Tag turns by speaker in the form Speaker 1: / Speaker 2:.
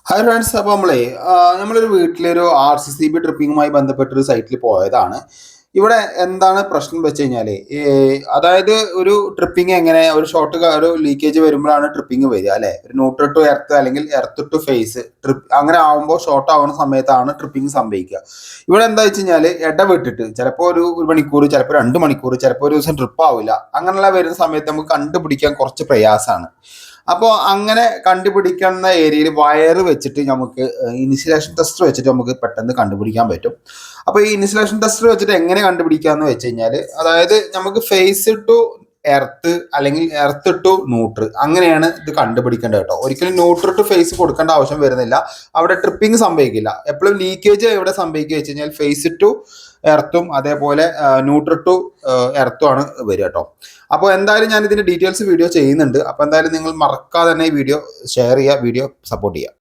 Speaker 1: Hi friends, അപ്പോൾ നമ്മളൊരു വീട്ടിലൊരു RCCB ട്രിപ്പിങ്ങുമായി ബന്ധപ്പെട്ടൊരു സൈറ്റിൽ പോയതാണ്. ഇവിടെ എന്താണ് പ്രശ്നം വെച്ച് കഴിഞ്ഞാൽ, അതായത് ഒരു ട്രിപ്പിംഗ് എങ്ങനെ ഒരു ഒരു ലീക്കേജ് വരുമ്പോഴാണ് ട്രിപ്പിംഗ് വരിക അല്ലേ. ഒരു ന്യൂട്രൽ ടു എർത്ത് അല്ലെങ്കിൽ എർത്ത് ടു ഫേസ് ട്രിപ്പ് അങ്ങനെ ആകുമ്പോൾ ഷോർട്ട് ആവുന്ന സമയത്താണ് ട്രിപ്പിംഗ് സംഭവിക്കുക. ഇവിടെ എന്താ വെച്ച് കഴിഞ്ഞാൽ ഇടവിട്ടിട്ട് ചിലപ്പോൾ ഒരു മണിക്കൂർ, ചിലപ്പോൾ 2 മണിക്കൂർ, ചിലപ്പോൾ ഒരു ദിവസം ട്രിപ്പ് ആവില്ല. അങ്ങനെയുള്ള വരുന്ന സമയത്ത് നമുക്ക് കണ്ടുപിടിക്കാൻ കുറച്ച് പ്രയാസമാണ്. അപ്പോൾ അങ്ങനെ കണ്ടുപിടിക്കുന്ന ഏരിയയിൽ വയർ വെച്ചിട്ട് നമുക്ക് ഇനിഷ്യലേഷൻ ടെസ്റ്റർ വെച്ചിട്ട് നമുക്ക് പെട്ടെന്ന് കണ്ടുപിടിക്കാൻ പറ്റും. അപ്പോൾ ഈ ഇനിഷ്യലേഷൻ ടെസ്റ്റർ വെച്ചിട്ട് എങ്ങനെ കണ്ടുപിടിക്കാന്ന് വെച്ച് കഴിഞ്ഞാൽ, അതായത് നമുക്ക് ഫേസ് ടു എർത്ത് അല്ലെങ്കിൽ എർത്ത് ടു ന്യൂട്രൽ അങ്ങനെയാണ് ഇത് കണ്ടുപിടിക്കേണ്ടത് കേട്ടോ. ഒരിക്കലും ന്യൂട്രൽ ടു ഫേസ് കൊടുക്കേണ്ട ആവശ്യം വരുന്നില്ല. അവിടെ ട്രിപ്പിംഗ് സംഭവിക്കില്ല. എപ്പോഴും ലീക്കേജ് എവിടെ സംഭവിക്കുക വെച്ച് കഴിഞ്ഞാൽ ഫേസ് ടു എർത്തും അതേപോലെ ന്യൂട്രൽ ടു എർത്തും ആണ് വരിക കേട്ടോ. അപ്പോൾ എന്തായാലും ഞാൻ ഇതിന്റെ ഡീറ്റെയിൽസ് വീഡിയോ ചെയ്യുന്നുണ്ട്. അപ്പോൾ എന്തായാലും നിങ്ങൾ മറക്കാതെ തന്നെ ഈ വീഡിയോ ഷെയർ ചെയ്യുക, വീഡിയോ സപ്പോർട്ട് ചെയ്യുക.